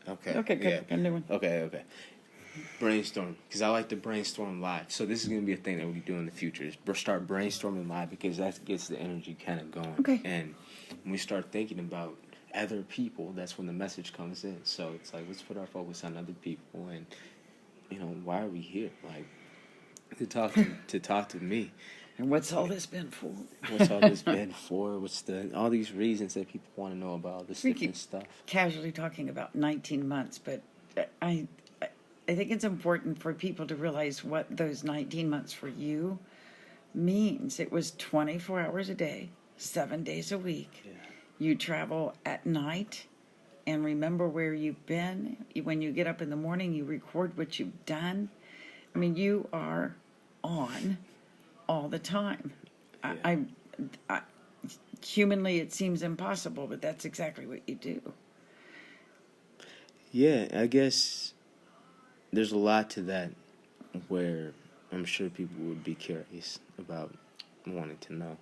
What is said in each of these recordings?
Okay. Okay, good. Yeah. New one. Okay. Brainstorm, because I like to brainstorm live. So this is going to be a thing that we do in the future. Is start brainstorming live, because that gets the energy kind of going. Okay. And when we start thinking about other people, that's when the message comes in. So it's like, let's put our focus on other people, and why are we here? Like, to talk to me. And what's all this been for? What's all this been for? What's all these reasons that people want to know about all this We different keep stuff? casually talking about 19 months, but I think it's important for people to realize what those 19 months for you means. It was 24 hours a day, 7 days a week. Yeah. You travel at night and remember where you've been. When you get up in the morning, you record what you've done. I mean, you are on all the time. Yeah. I humanly, it seems impossible, but that's exactly what you do. Yeah, I guess there's a lot to that where I'm sure people would be curious about, wanting to know.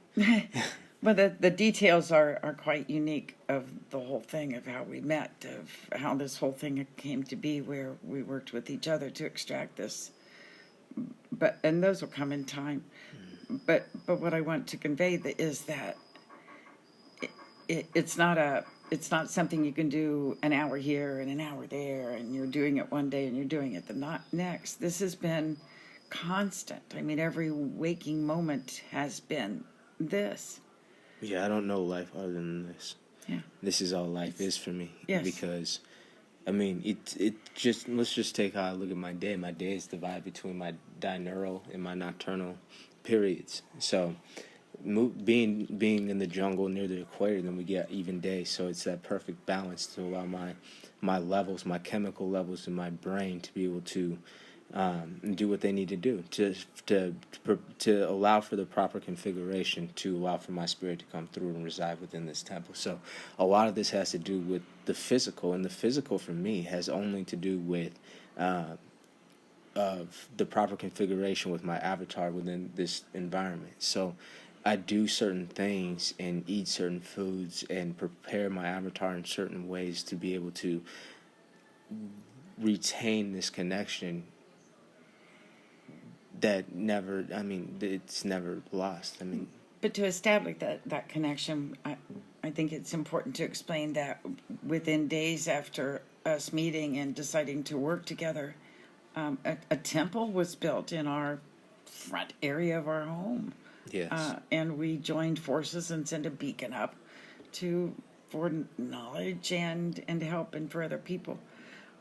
But the details are quite unique of the whole thing, of how we met, of how this whole thing came to be, where we worked with each other to extract this. And those will come in time. But what I want to convey is that it's not something you can do an hour here and an hour there, and you're doing it one day and you're doing it the next. This has been constant. I mean, every waking moment has been this. Yeah, I don't know life other than this. Yeah. This is all life is for me. Yes. Because, I mean, let's just take how I look at my day. My day is divided between my diurnal and my nocturnal periods. So, being in the jungle near the equator, then we get even days. So it's that perfect balance to allow my levels, my chemical levels in my brain to be able to do what they need to do to allow for the proper configuration, to allow for my spirit to come through and reside within this temple. So a lot of this has to do with the physical, and the physical for me has only to do with of the proper configuration with my avatar within this environment. So I do certain things and eat certain foods and prepare my avatar in certain ways to be able to retain this connection it's never lost. But to establish that connection, I think it's important to explain that within days after us meeting and deciding to work together, a temple was built in our front area of our home. Yes. And we joined forces and sent a beacon up for knowledge and help and for other people.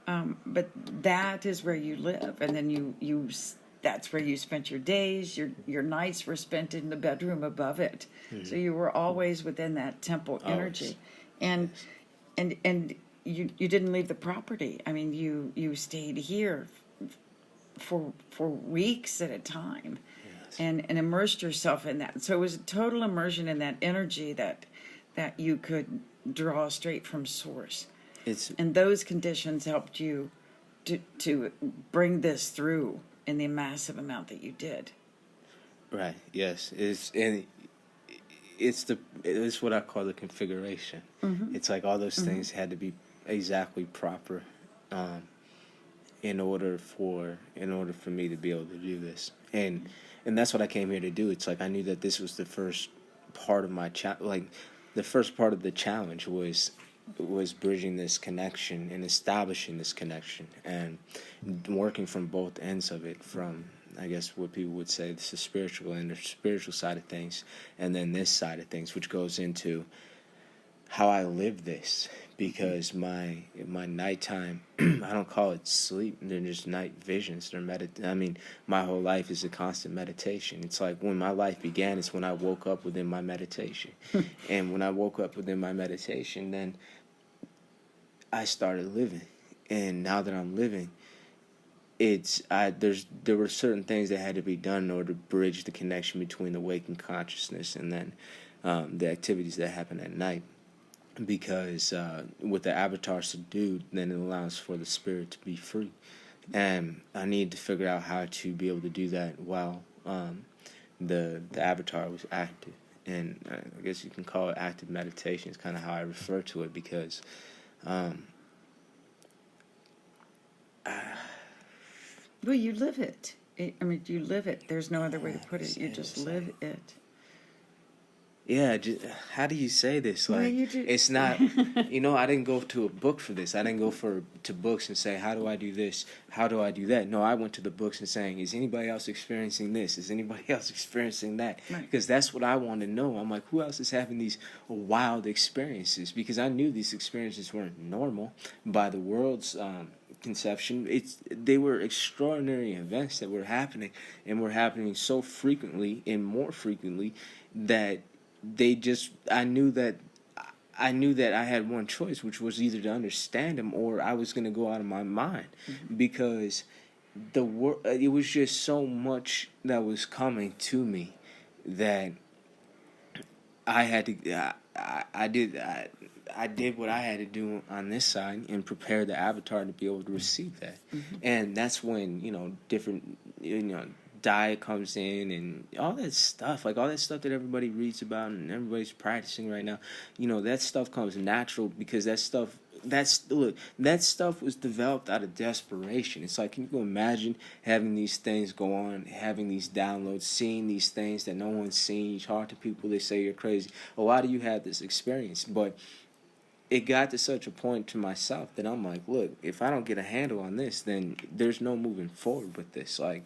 But that is where you live, and then that's where you spent your days. Your nights were spent in the bedroom above it. Mm-hmm. So you were always within that temple energy, and you didn't leave the property. I mean, you stayed here for weeks at a time. Yes. And immersed yourself in that. So it was a total immersion in that energy that you could draw straight from source. And those conditions helped you to bring this through in the massive amount that you did. Right. Yes. It's what I call the configuration. Mm-hmm. It's like all those things had to be exactly proper, in order for me to be able to do this. And that's what I came here to do. It's like I knew that this was the first part of my the first part of the challenge was bridging this connection and establishing this connection and working from both ends of it, from I guess what people would say this is spiritual and the spiritual side of things, and then this side of things, which goes into how I live this, because my nighttime, I don't call it sleep, they're just night visions. My whole life is a constant meditation. It's like when my life began, it's when I woke up within my meditation. And when I woke up within my meditation, then I started living. And now that I'm living, there were certain things that had to be done in order to bridge the connection between the waking consciousness and then the activities that happen at night. Because with the avatar subdued, then it allows for the spirit to be free. And I need to figure out how to be able to do that while the avatar was active. And I guess you can call it active meditation. It's kind of how I refer to it, because Well, you live it. I mean, you live it. There's no other way to put it. You Yeah, just it's live it. Yeah, how do you say this? Well, Like, you do. it's not, I didn't go to a book for this. I didn't go to books and say, how do I do this? How do I do that? No, I went to the books and saying, is anybody else experiencing this? Is anybody else experiencing that? Right. Because that's what I want to know. I'm like, who else is having these wild experiences? Because I knew these experiences weren't normal by the world's conception. They were extraordinary events that were happening, and were happening so frequently and more frequently that I knew that I had one choice, which was either to understand them or I was going to go out of my mind, because it was just so much that was coming to me that I had to I did what I had to do on this side and prepare the avatar to be able to receive that. And that's when different diet comes in and all that stuff, like all that stuff that everybody reads about and everybody's practicing right now, that stuff comes natural, because that stuff was developed out of desperation. It's like, can you imagine having these things go on, having these downloads, seeing these things that no one's seen? You talk to people, they say you're crazy. Well, why do you have this experience? But it got to such a point to myself that I'm like, look, if I don't get a handle on this, then there's no moving forward with this. Like,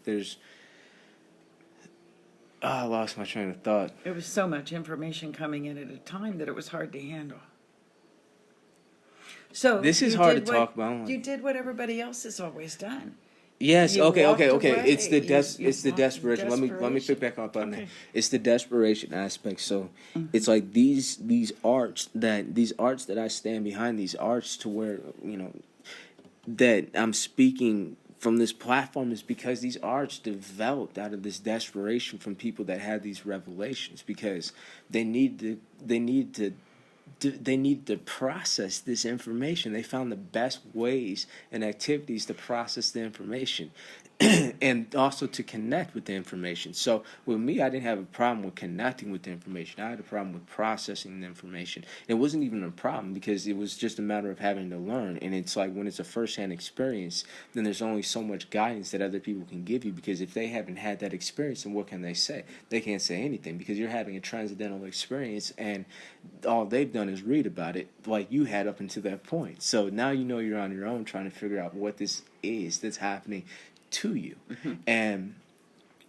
I lost my train of thought. It was so much information coming in at a time that it was hard to handle. So this is hard to talk about. You did what everybody else has always done. Yes. You Okay. walked away. It's the desperation. Let me pick back up on that. It's the desperation aspect. So it's like these arts that I stand behind, these arts to where that I'm speaking from this platform, is because these arts developed out of this desperation from people that had these revelations, because they need to process this information. They found the best ways and activities to process the information and also to connect with the information. So with me, I didn't have a problem with connecting with the information. I had a problem with processing the information. It wasn't even a problem, because it was just a matter of having to learn. And it's like, when it's a first-hand experience, then there's only so much guidance that other people can give you, because if they haven't had that experience, then what can they say? They can't say anything, because you're having a transcendental experience, and all they've done is read about it like you had up until that point. So now you're on your own trying to figure out what this is that's happening to you. And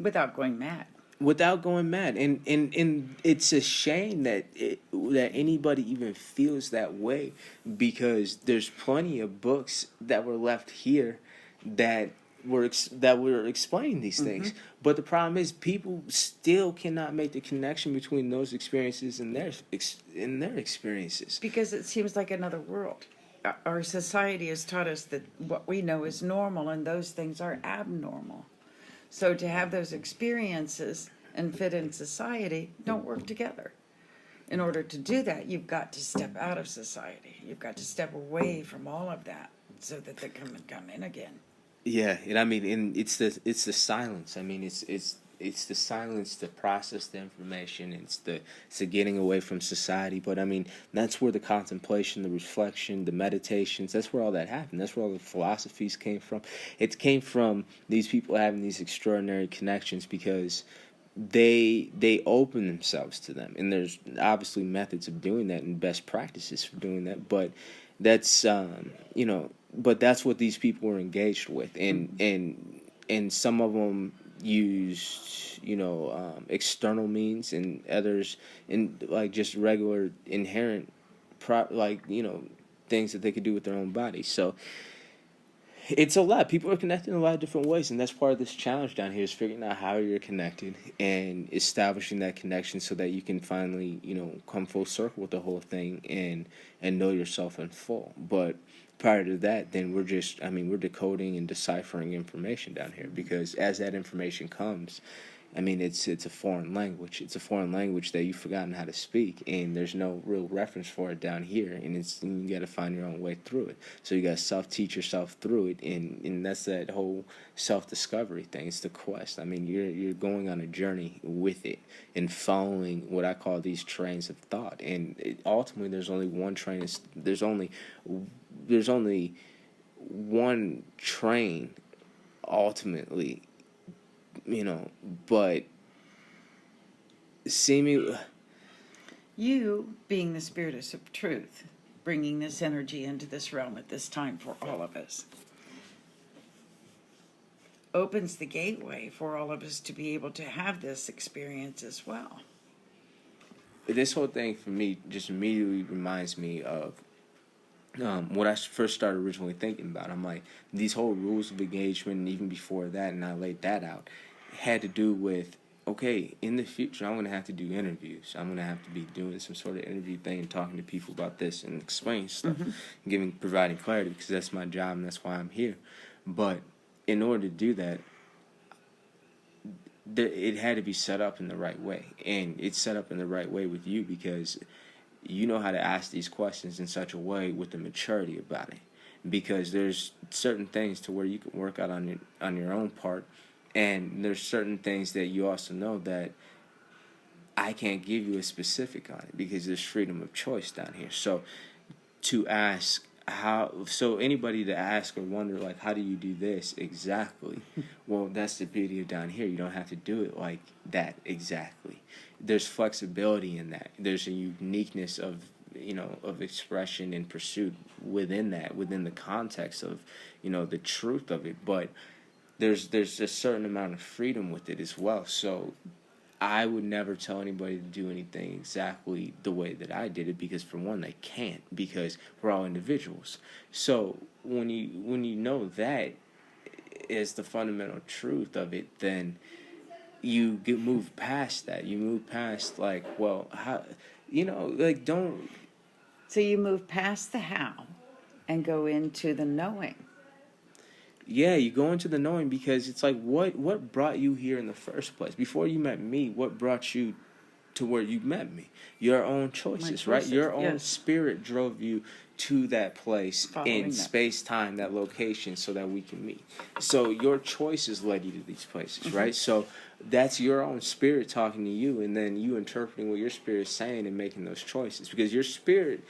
without going mad, and it's a shame that anybody even feels that way, because there's plenty of books that were left here that were explaining these things. But the problem is, people still cannot make the connection between those experiences and their experiences, because it seems like another world. Our society has taught us that what we know is normal and those things are abnormal. So to have those experiences and fit in society don't work together. In order to do that, you've got to step out of society. You've got to step away from all of that so that they can come in again. Yeah, and it's the silence. I mean, it's the silence to process the information. It's the getting away from society. But I mean, that's where the contemplation, the reflection, the meditations, that's where all that happened. That's where all the philosophies came from. It came from these people having these extraordinary connections, because they open themselves to them. And there's obviously methods of doing that and best practices for doing that. But that's but that's what these people were engaged with, and some of them used external means, and others in like just regular inherent things that they could do with their own body. So it's a lot. People are connected in a lot of different ways, and that's part of this challenge down here, is figuring out how you're connected and establishing that connection so that you can finally come full circle with the whole thing and know yourself in full. But prior to that, then we're decoding and deciphering information down here, because as that information comes, it's a foreign language. It's a foreign language that you've forgotten how to speak, and there's no real reference for it down here, and you got to find your own way through it. So you got to self-teach yourself through it, and that's that whole self-discovery thing. It's the quest. You're going on a journey with it and following what I call these trains of thought, and ultimately there's only one train. There's only one train ultimately, but seeming, You, being the spirit of truth, bringing this energy into this realm at this time for all of us, opens the gateway for all of us to be able to have this experience as well. this whole thing for me just immediately reminds me of what I first started originally thinking about. I'm like, these whole rules of engagement, and even before that, and I laid that out, had to do with, okay, in the future, I'm going to have to do interviews. I'm going to have to be doing some sort of interview thing and talking to people about this and explaining stuff, providing clarity, because that's my job and that's why I'm here. But in order to do that, it had to be set up in the right way. And it's set up in the right way with you because you know how to ask these questions in such a way with the maturity about it. Because there's certain things to where you can work out on your own part. And there's certain things that you also know that I can't give you a specific on it because there's freedom of choice down here. So to ask anybody to ask or wonder, like, how do you do this exactly? Well, that's the beauty of down here. You don't have to do it like that exactly. There's flexibility in that. There's a uniqueness of expression and pursuit within the context of, the truth of it. But there's a certain amount of freedom with it as well. So I would never tell anybody to do anything exactly the way that I did it because, for one, they can't because we're all individuals. So when you know that is the fundamental truth of it, then you move past that. You move past, like, well, how, don't. So you move past the how and go into the knowing. Yeah, you go into the knowing because it's like, what brought you here in the first place? Before you met me, what brought you to where you met me? Your own choices, right? Your own spirit drove you to that place in space-time, that location, so that we can meet. So your choices led you to these places, right? So that's your own spirit talking to you, and then you interpreting what your spirit is saying and making those choices. Because your spirit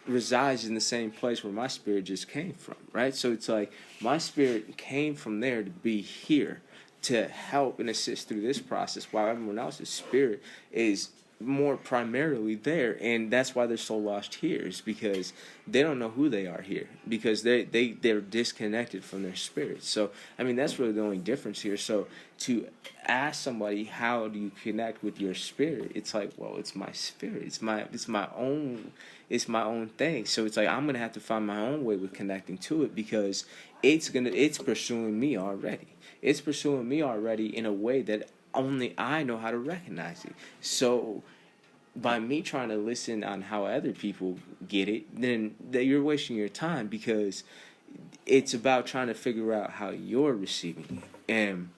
resides in the same place where my spirit just came from, right? So it's like my spirit came from there to be here to help and assist through this process, while everyone else's spirit is more primarily there, and that's why they're so lost here, is because they don't know who they are here, because they're disconnected from their spirit. So I mean, that's really the only difference here. So to ask somebody, how do you connect with your spirit, it's like, well, it's my spirit, it's my own thing. So it's like, I'm gonna have to find my own way with connecting to it, because it's pursuing me already. It's pursuing me already in a way that only I know how to recognize it. So by me trying to listen on how other people get it, then you're wasting your time, because it's about trying to figure out how you're receiving it. And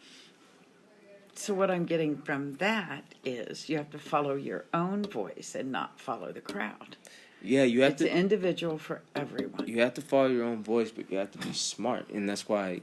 so what I'm getting from that is you have to follow your own voice and not follow the crowd. Yeah, it's individual for everyone. You have to follow your own voice, but you have to be smart, and that's why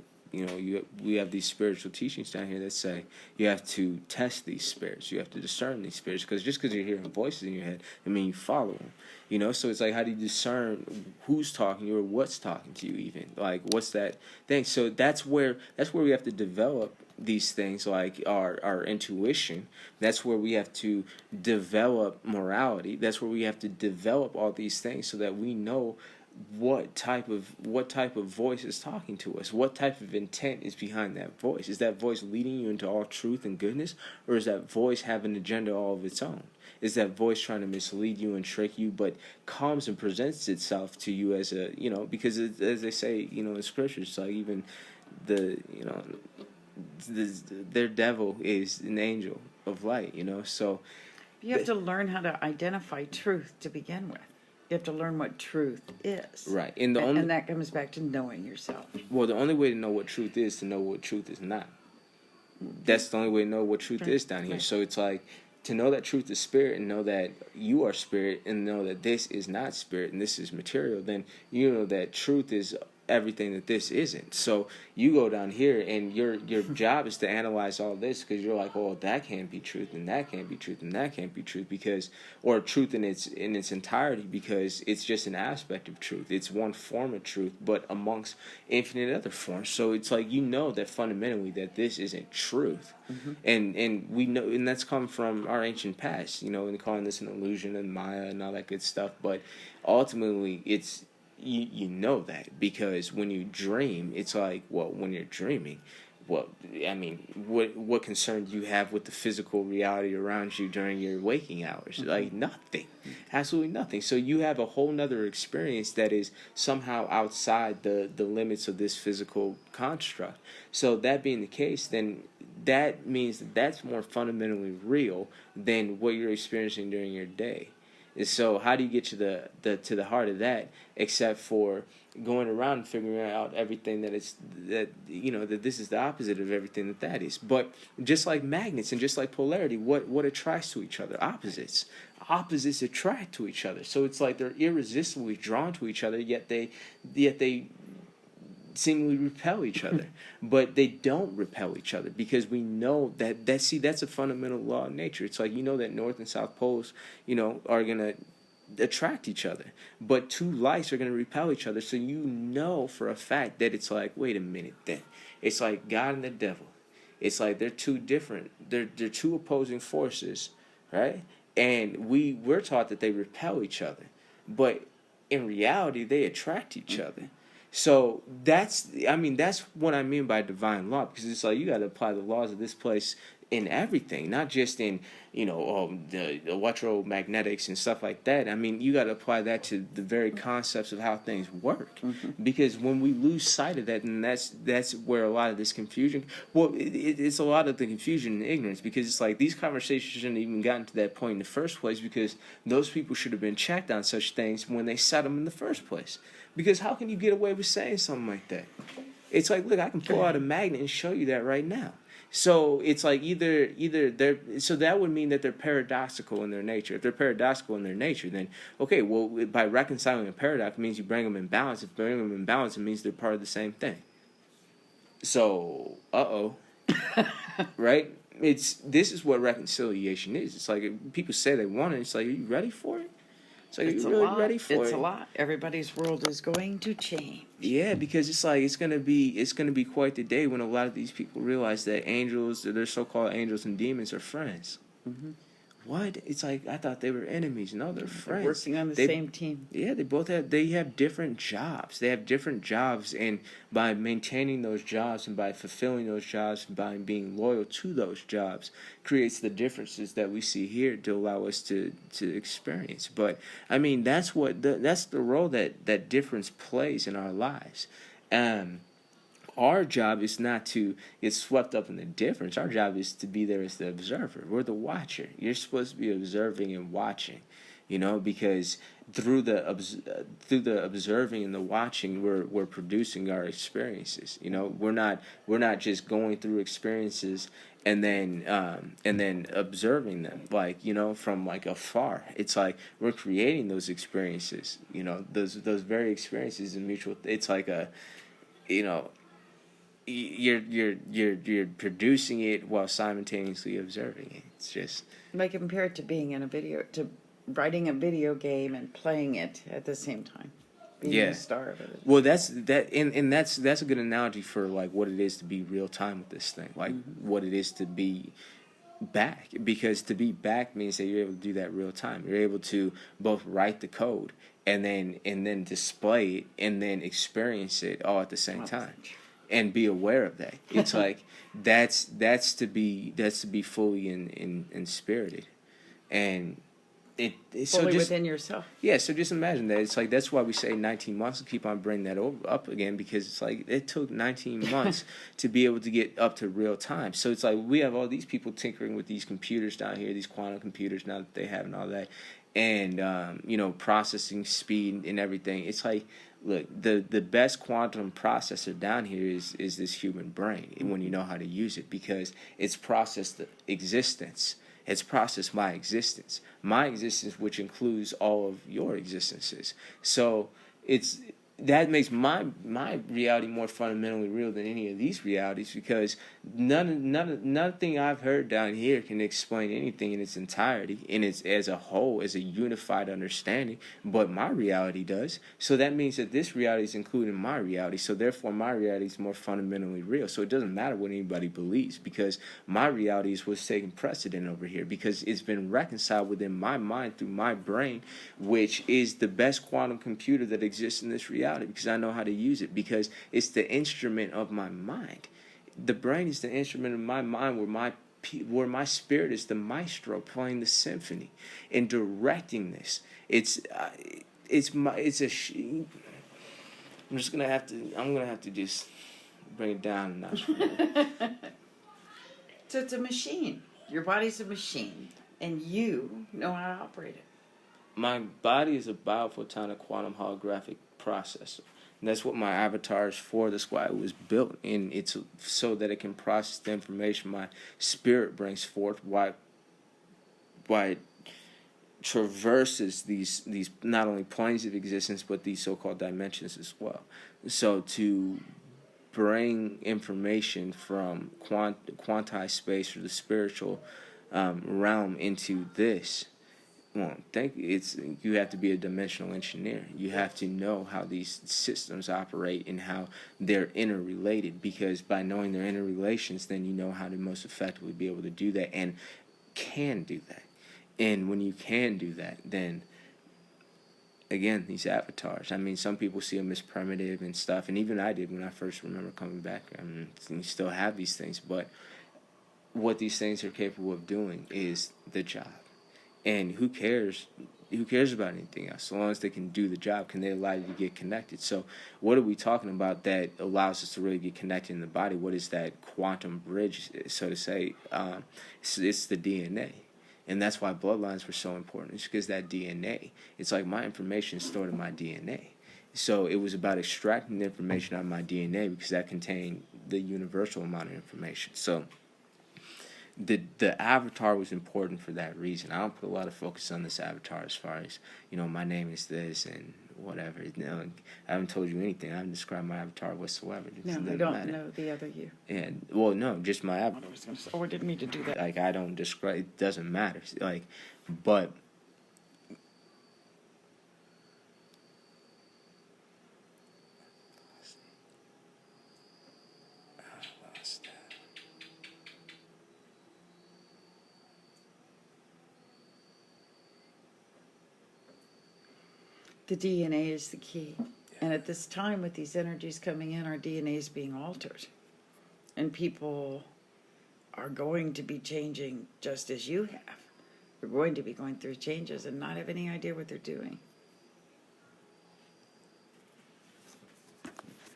we have these spiritual teachings down here that say you have to test these spirits, you have to discern these spirits, because just because you're hearing voices in your head, I mean, you follow them, So it's like, how do you discern who's talking to you or what's talking to you, even like what's that thing? So that's where we have to develop these things, like our intuition. That's where we have to develop morality. That's where we have to develop all these things so that we know what type of voice is talking to us, what type of intent is behind that voice. Is that voice leading you into all truth and goodness, or is that voice having an agenda all of its own? Is that voice trying to mislead you and trick you, but comes and presents itself to you as a, because as they say, in scriptures, like even their devil is an angel of light, so you have to learn how to identify truth to begin with. You have to learn what truth is. Right. And that comes back to knowing yourself. Well, the only way to know what truth is to know what truth is not. That's the only way to know what truth is down here. Right. So it's like, to know that truth is spirit and know that you are spirit and know that this is not spirit and this is material, then you know that truth is everything that this isn't. So you go down here and your job is to analyze all this, because you're like, oh, that can't be truth, and that can't be truth, and that can't be truth, because, or truth in its entirety, because it's just an aspect of truth. It's one form of truth, but amongst infinite other forms. So it's like, you know that fundamentally that this isn't truth. And we know, and that's come from our ancient past, you know, and calling this an illusion and Maya and all that good stuff. But ultimately, it's, you know that, because when you dream, it's like, well, when you're dreaming, well, I mean, what concern do you have with the physical reality around you during your waking hours? Like, nothing. Absolutely nothing. So you have a whole nother experience that is somehow outside the limits of this physical construct. So that being the case, then that means that that's more fundamentally real than what you're experiencing during your day. And so how do you get to the heart of that, except for going around and figuring out everything that this is the opposite of everything that is. But just like magnets and just like polarity, what attracts to each other? Opposites attract to each other. So it's like they're irresistibly drawn to each other, yet they seemingly repel each other. But they don't repel each other, because we know that's a fundamental law of nature. It's like, you know that North and South poles, you know, are going to attract each other, but two lights are going to repel each other. So you know for a fact that it's like, wait a minute, then it's like God and the devil. It's like they're two different, they're two opposing forces, right? And we're taught that they repel each other, but in reality they attract each other. So that's what I mean by divine law, because it's like you got to apply the laws of this place in everything, not just in, you know, the electromagnetics and stuff like that. I mean, you got to apply that to the very concepts of how things work, because when we lose sight of that, and that's where a lot of this confusion. Well, it's a lot of the confusion and ignorance, because it's like these conversations shouldn't even gotten to that point in the first place, because those people should have been checked on such things when they said them in the first place. Because how can you get away with saying something like that? It's like, look, I can pull out a magnet and show you that right now. So it's like either they're, so that would mean that they're paradoxical in their nature. If they're paradoxical in their nature, then okay, well, by reconciling a paradox, it means you bring them in balance. If you bring them in balance, it means they're part of the same thing. So, right? This is what reconciliation is. It's like people say they want it. It's like, are you ready for it? So are you really ready for it? It's a lot. Everybody's world is going to change. Yeah, because it's like it's gonna be quite the day when a lot of these people realize that angels, their so-called angels and demons, are friends. What? It's like, I thought they were enemies. No, they're friends. They're working on the same team. Yeah, they have different jobs. They have different jobs, and by maintaining those jobs and by fulfilling those jobs and by being loyal to those jobs creates the differences that we see here to allow us to experience. But I mean, that's the role that difference plays in our lives. Our job is not to get swept up in the difference. Our job is to be there as the observer. We're the watcher. You're supposed to be observing and watching, you know, because through the observing and the watching, we're producing our experiences. You know, we're not just going through experiences and then observing them, like, you know, from like afar. It's like we're creating those experiences. You know, those very experiences in mutual. It's like a, you know, you're producing it while simultaneously observing it. It's just I compare it to writing a video game and playing it at the same time. Being the star of it. Well, that's a good analogy for like what it is to be real time with this thing. Like what it is to be back, because to be back means that you're able to do that real time. You're able to both write the code and then display it and then experience it all at the same time. And be aware of that. It's like that's to be fully in spirited, and it's fully so just within yourself. Yeah, so just imagine that. It's like that's why we say 19 months. And keep on bringing that up again, because it's like it took 19 months to be able to get up to real time. So it's like we have all these people tinkering with these computers down here, these quantum computers now that they have and all that, and you know, processing speed and everything. It's like, look, the best quantum processor down here is this human brain, and when you know how to use it, because it's processed existence. It's processed my existence, which includes all of your existences. So it's that makes my reality more fundamentally real than any of these realities, because nothing I've heard down here can explain anything in its entirety, in its as a whole, as a unified understanding. But my reality does. So that means that this reality is included in my reality. So therefore, my reality is more fundamentally real. So it doesn't matter what anybody believes, because my reality is what's taking precedent over here, because it's been reconciled within my mind through my brain, which is the best quantum computer that exists in this reality, because I know how to use it, because it's the instrument of my mind. The brain is the instrument of my mind, where my spirit is the maestro playing the symphony and directing this. I'm gonna have to just bring it down a notch. So it's a machine. Your body's a machine, and you know how to operate it. My body is a biophotonic quantum holographic processor. And that's what my avatar is for. That's why it was built. And it's so that it can process the information my spirit brings forth, why it traverses these not only planes of existence, but these so-called dimensions as well. So to bring information from quantized space or the spiritual realm into this, well, you have to be a dimensional engineer. You have to know how these systems operate and how they're interrelated, because by knowing their interrelations, then you know how to most effectively be able to do that and can do that. And when you can do that, then again, these avatars, I mean, some people see them as primitive and stuff, and even I did when I first remember coming back. I mean, you still have these things, but what these things are capable of doing is the job. And who cares? Who cares about anything else? So long as they can do the job, can they allow you to get connected? So what are we talking about that allows us to really get connected in the body? What is that quantum bridge, so to say? It's the DNA. And that's why bloodlines were so important. It's because that DNA, it's like my information is stored in my DNA. So it was about extracting the information out of my DNA, because that contained the universal amount of information. So the avatar was important for that reason. I don't put a lot of focus on this avatar as far as, my name is this and whatever. I haven't told you anything. I haven't described my avatar whatsoever. No, I don't know the other you. And well, no, just my avatar. I didn't mean to do that. Like, I don't describe. It doesn't matter. Like, but. The DNA is the key. And at this time, with these energies coming in, our DNA is being altered. And people are going to be changing just as you have. They're going to be going through changes and not have any idea what they're doing.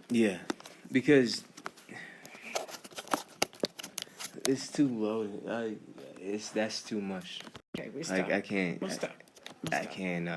Yeah, because it's too loaded. That's too much. Okay, we stop. Like, I can't. We'll stop. I can't.